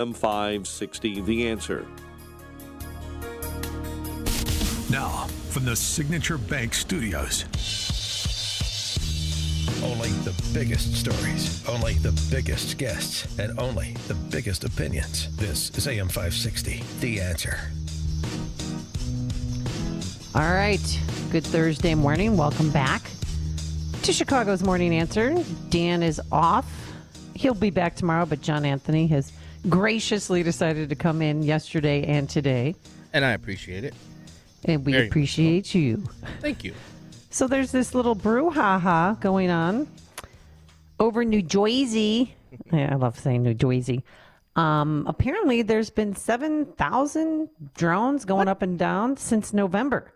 AM560, The Answer. Now, from the Signature Bank Studios. Only the biggest stories, only the biggest guests, and only the biggest opinions. This is AM560, The Answer. All right. Good Thursday morning. Welcome back to Chicago's Morning Answer. Dan is off. He'll be back tomorrow, but John Anthony has graciously decided to come in yesterday and today. And I appreciate it. And we appreciate you. Thank you. So there's this little brouhaha going on over New Jersey. I love saying New Jersey. Apparently, there's been 7,000 drones going up and down since November.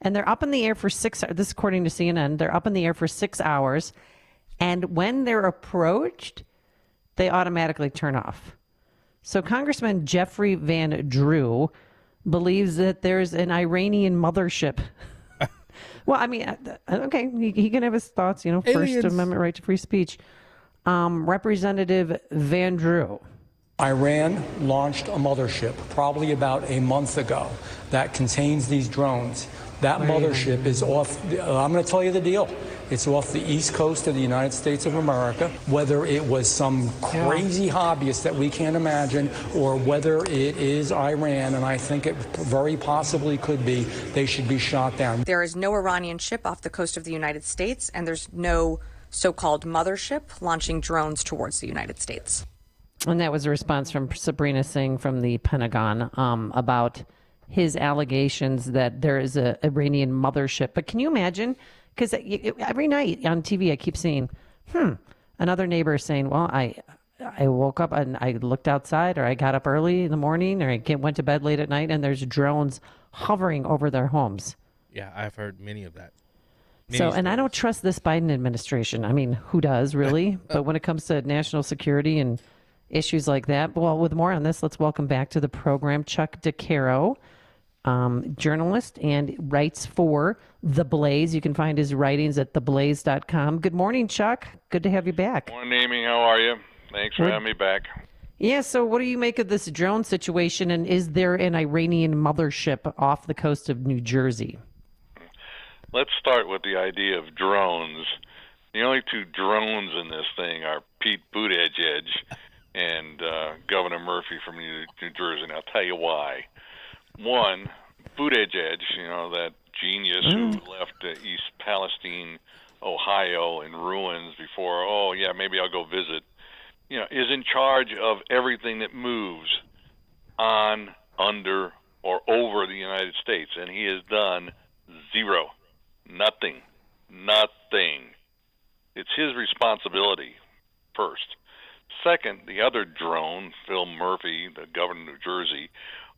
And they're up in the air for 6 hours. This is according to CNN. They're up in the air for 6 hours. And when they're approached, they automatically turn off. So Congressman Jeffrey Van Drew believes that there's an Iranian mothership. Well, I mean, okay, he can have his thoughts, you know, First Amendment right to free speech. Representative Van Drew. Iran launched a mothership probably about a month ago that contains these drones. That mothership is off, I'm going to tell you the deal. It's off the east coast of the United States of America. Whether it was some crazy hobbyist that we can't imagine, or whether it is Iran, and I think it very possibly could be, they should be shot down. There is no Iranian ship off the coast of the United States, and there's no so-called mothership launching drones towards the United States. And that was a response from Sabrina Singh from the Pentagon about his allegations that there is a Iranian mothership. But can you imagine? Because every night on TV I keep seeing, another neighbor saying, well, I woke up and I looked outside, or I got up early in the morning, or I went to bed late at night, and there's drones hovering over their homes. Yeah, I've heard many of that. And I don't trust this Biden administration. I mean, who does, really? But when it comes to national security and issues like that, well, with more on this, let's welcome back to the program Chuck de Caro, journalist and writes for The Blaze. You can find his writings at theblaze.com. Good morning, Chuck. Good to have you back. Morning, Amy. How are you? Thanks for having me back. Yeah, so what do you make of this drone situation, and is there an Iranian mothership off the coast of New Jersey? Let's start with the idea of drones. The only two drones in this thing are Pete Buttigieg and Governor Murphy from New Jersey, and I'll tell you why. One, Buttigieg, you know, that genius who left East Palestine, Ohio in ruins before, maybe I'll go visit, you know, is in charge of everything that moves on, under, or over the United States, and he has done zero. Nothing. It's his responsibility, first. Second, the other drone, Phil Murphy, the governor of New Jersey,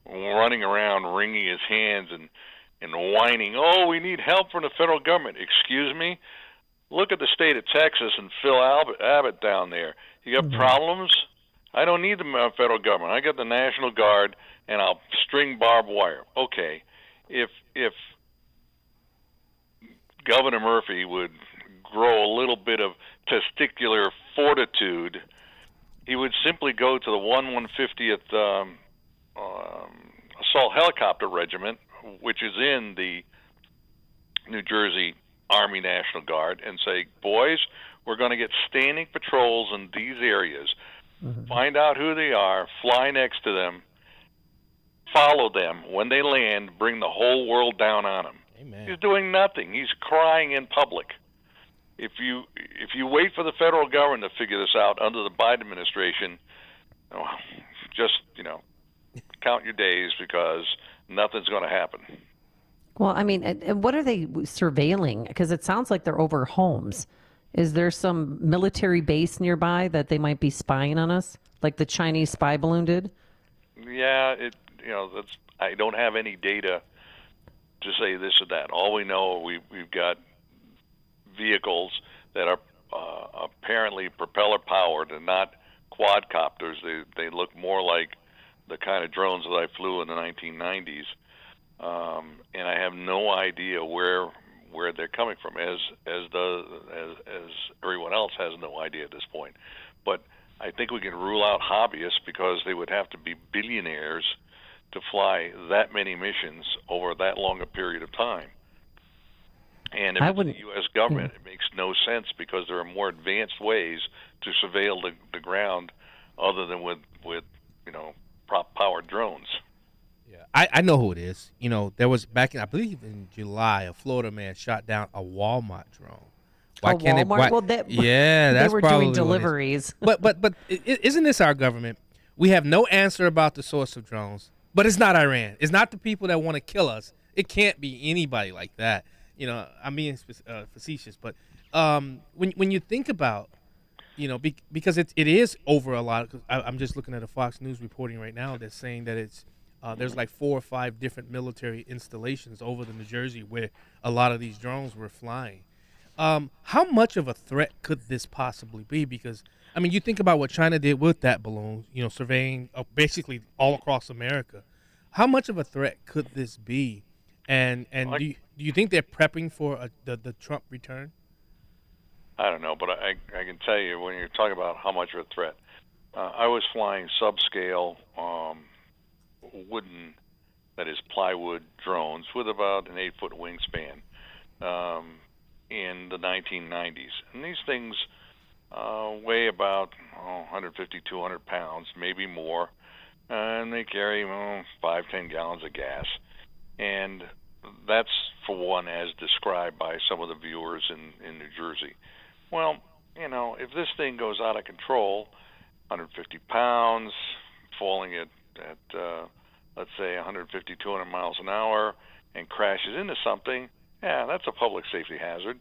running around wringing his hands and whining, we need help from the federal government. Excuse me? Look at the state of Texas and Phil Abbott down there. You got problems? I don't need the federal government. I got the National Guard, and I'll string barbed wire. Okay, if Governor Murphy would grow a little bit of testicular fortitude, he would simply go to the 1/150th Assault Helicopter Regiment, which is in the New Jersey Army National Guard, and say, boys, we're going to get standing patrols in these areas. Find out who they are, fly next to them, follow them. When they land, bring the whole world down on them. Amen. He's doing nothing. He's crying in public. If you wait for the federal government to figure this out under the Biden administration, just, count your days, because nothing's going to happen. Well, I mean, and what are they surveilling? Because it sounds like they're over homes. Is there some military base nearby that they might be spying on us, like the Chinese spy balloon did? Yeah, I don't have any data to say this or that. All we know, we've got vehicles that are apparently propeller powered and not quadcopters. They look more like the kind of drones that I flew in the 1990s, and I have no idea where they're coming from, as everyone else has no idea at this point. But I think we can rule out hobbyists because they would have to be billionaires to fly that many missions over that long a period of time. And if I it's wouldn't. the U.S. government, it makes no sense because there are more advanced ways to surveil the ground other than with prop-powered drones. Yeah, I know who it is. There was back in, I believe in July, a Florida man shot down a Walmart drone. Why A can't it? Walmart? Why, Well, yeah, that's they were probably doing what it is. deliveries. But isn't this our government? We have no answer about the source of drones, but it's not Iran. It's not the people that want to kill us. It can't be anybody like that. I'm being facetious, but when you think about, because it is over a lot. I'm just looking at a Fox News reporting right now that's saying that it's there's like 4 or 5 different military installations over the New Jersey where a lot of these drones were flying. How much of a threat could this possibly be? Because you think about what China did with that balloon, surveying basically all across America. How much of a threat could this be? And do you think they're prepping for the Trump return? I don't know, but I can tell you when you're talking about how much of a threat. I was flying subscale wooden, that is plywood drones with about an 8-foot wingspan in the 1990s. And these things weigh about 150, 200 pounds, maybe more, and they carry 5-10 gallons of gas. And that's, for one, as described by some of the viewers in New Jersey. Well, if this thing goes out of control, 150 pounds, falling at let's say 150, 200 miles an hour, and crashes into something, yeah, that's a public safety hazard.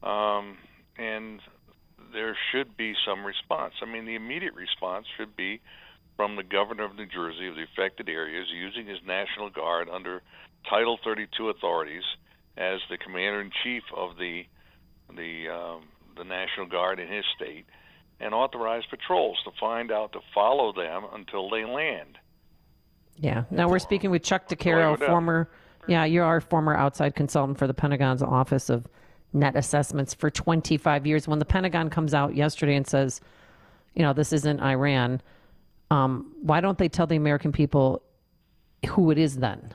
And there should be some response. The immediate response should be from the governor of New Jersey of the affected areas using his National Guard under Title 32 authorities as the commander-in-chief of the National Guard in his state, and authorize patrols to follow them until they land. Yeah. Now we're speaking with Chuck de Caro, you're our former outside consultant for the Pentagon's Office of Net Assessments for 25 years. When the Pentagon comes out yesterday and says, this isn't Iran, why don't they tell the American people who it is then?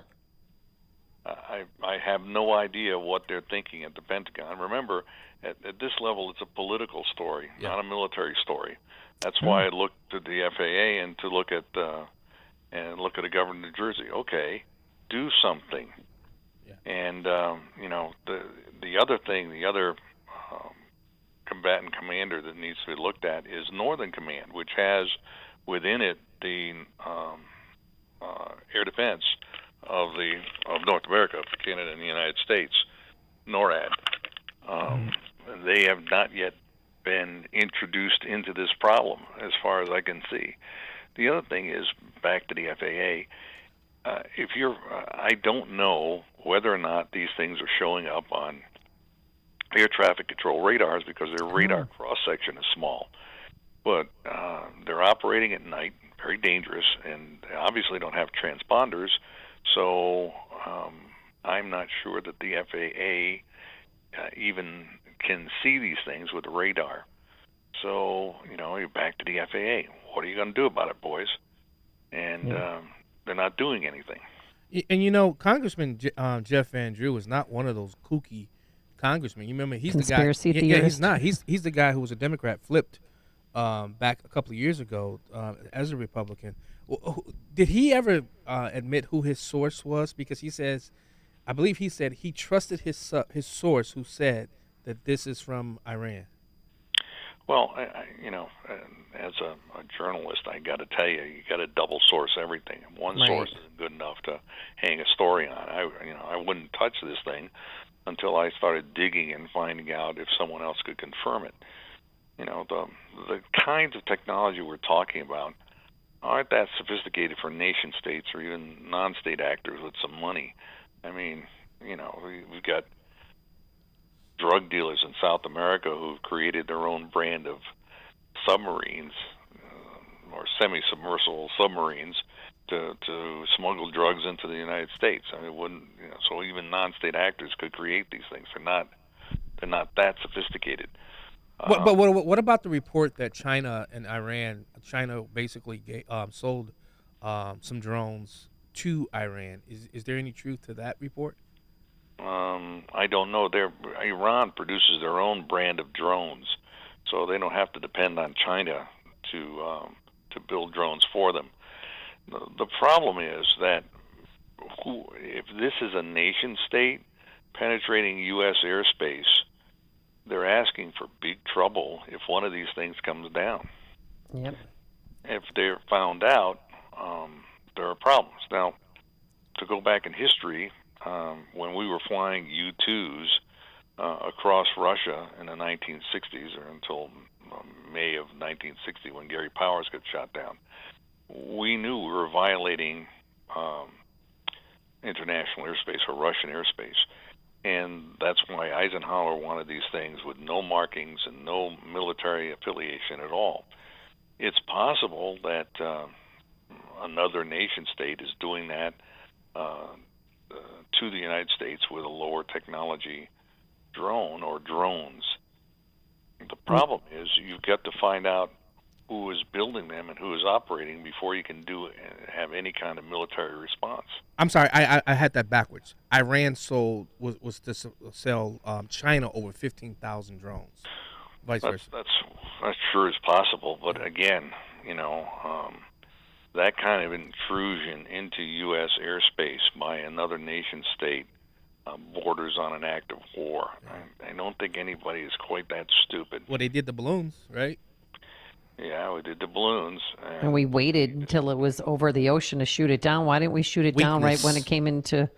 I have no idea what they're thinking at the Pentagon. Remember, at this level, it's a political story, not a military story. That's why I looked to the FAA and to look at the governor of New Jersey. Okay, do something. Yeah. And the other thing, the other combatant commander that needs to be looked at is Northern Command, which has within it the air defense of North America, Canada, and the United States, NORAD. They have not yet been introduced into this problem, as far as I can see. The other thing is, back to the FAA, I don't know whether or not these things are showing up on air traffic control radars because their radar cross-section is small. But they're operating at night, very dangerous, and they obviously don't have transponders, so I'm not sure that the FAA even can see these things with the radar. So, you're back to the FAA. What are you going to do about it, boys? And they're not doing anything. And, Congressman Jeff Van Drew is not one of those kooky congressmen. You remember, he's Conspiracy the guy. Yeah, he's theorist? not. He's the guy who was a Democrat, flipped back a couple of years ago as a Republican. Did he ever admit who his source was? Because I believe he said he trusted his source who said that this is from Iran. Well, as a journalist, I got to tell you, you got to double source everything. One source isn't good enough to hang a story on. I wouldn't touch this thing until I started digging and finding out if someone else could confirm it. The kinds of technology we're talking about aren't that sophisticated for nation states or even non-state actors with some money. We've got drug dealers in South America who've created their own brand of submarines or semi-submersible submarines to smuggle drugs into the United States. So even non-state actors could create these things. They're not that sophisticated. What about the report that China and Iran, China basically sold some drones to Iran? Is there any truth to that report? I don't know. Iran produces their own brand of drones, so they don't have to depend on China to build drones for them. The problem is that if this is a nation state penetrating U.S. airspace, they're asking for big trouble if one of these things comes down. Yep. If they're found out, there are problems. Now, to go back in history, when we were flying U-2s across Russia in the 1960s, or until May of 1960 when Gary Powers got shot down, we knew we were violating international airspace or Russian airspace. And that's why Eisenhower wanted these things with no markings and no military affiliation at all. It's possible that another nation state is doing that to the United States with a lower technology drone or drones. The problem is you've got to find out who is building them and who is operating before you can have any kind of military response. I'm sorry, I had that backwards. Iran was to sell China over 15,000 drones. Vice versa. That sure is possible, but again, that kind of intrusion into U.S. airspace by another nation state borders on an act of war. I don't think anybody is quite that stupid. Well, they did the balloons, right? Yeah, we did the balloons. And we waited until it was over the ocean to shoot it down. Why didn't we shoot it down right when it came into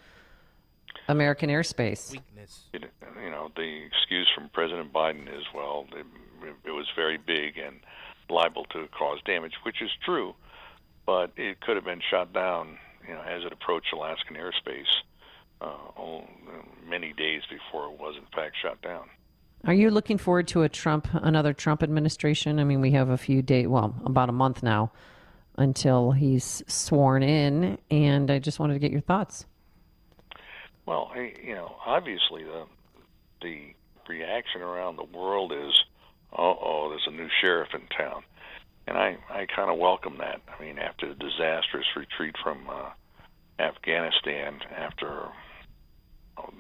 American airspace? Weakness. The excuse from President Biden is, well, it was very big and liable to cause damage, which is true, but it could have been shot down, as it approached Alaskan airspace many days before it was in fact shot down. Are you looking forward to another Trump administration? I mean, we have a few days, about a month now until he's sworn in, and I just wanted to get your thoughts. Well, obviously the reaction around the world is, there's a new sheriff in town. And I kind of welcome that. I mean, after the disastrous retreat from Afghanistan, after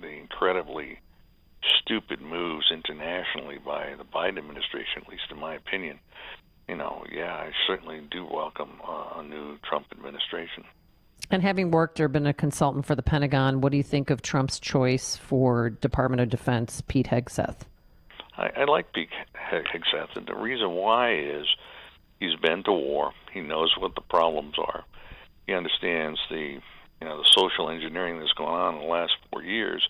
the incredibly stupid moves internationally by the Biden administration, at least in my opinion, I certainly do welcome a new Trump administration. And having worked or been a consultant for the Pentagon, what do you think of Trump's choice for Department of Defense, Pete Hegseth? I like Pete Hegseth, and the reason why is he's been to war. He knows what the problems are. He understands the social engineering that's going on in the last 4 years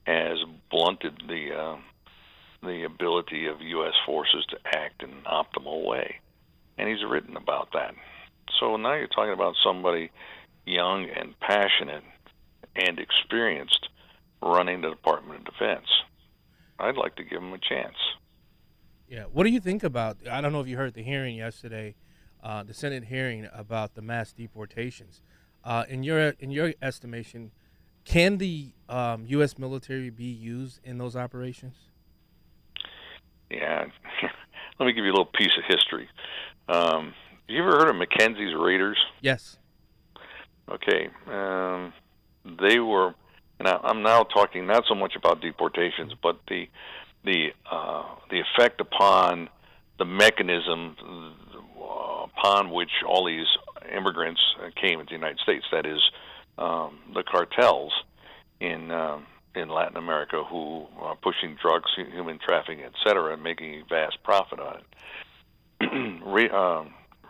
has blunted the ability of U.S. forces to act in an optimal way. And he's written about that. So now you're talking about somebody young and passionate and experienced running the Department of Defense. I'd like to give him a chance. Yeah. What do you think about, I don't know if you heard the hearing yesterday, the Senate hearing about the mass deportations. In your estimation, can the U.S. military be used in those operations? Yeah. Let me give you a little piece of history. You ever heard of Mackenzie's Raiders? Yes. Okay. They were, and I'm now talking not so much about deportations, but the effect upon the mechanism upon which all these immigrants came into the United States. That is, the cartels in Latin America who are pushing drugs, human trafficking, etc., and making a vast profit on it.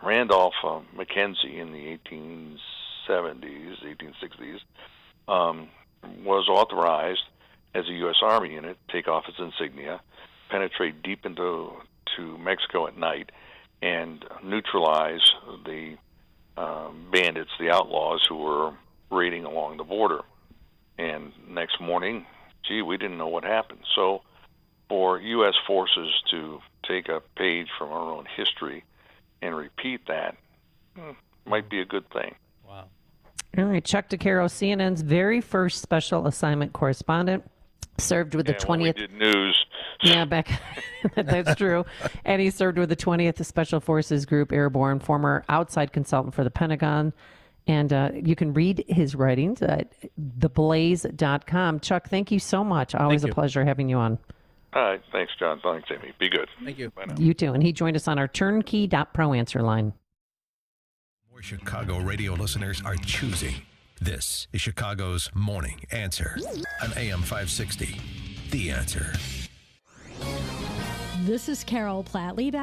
Randolph Mackenzie in the 1860s, was authorized as a U.S. Army unit, take off its insignia, penetrate deep into Mexico at night, and neutralize the bandits, the outlaws who were raiding along the border. And next morning, we didn't know what happened. So for U.S. forces to take a page from our own history and repeat that might be a good thing. Wow. All right, Chuck de Caro, CNN's very first special assignment correspondent, served with the 20th. When we did news, Yeah, back. That's true. And he served with the 20th Special Forces Group Airborne, former outside consultant for the Pentagon. And you can read his writings at theblaze.com. Chuck, thank you so much. Always a pleasure having you on. All right. Thanks, John. Thanks, Amy. Be good. Thank you. Bye now. You too. And he joined us on our turnkey.pro answer line. More Chicago radio listeners are choosing. This is Chicago's Morning Answer on AM 560. The Answer. This is Carol Platley.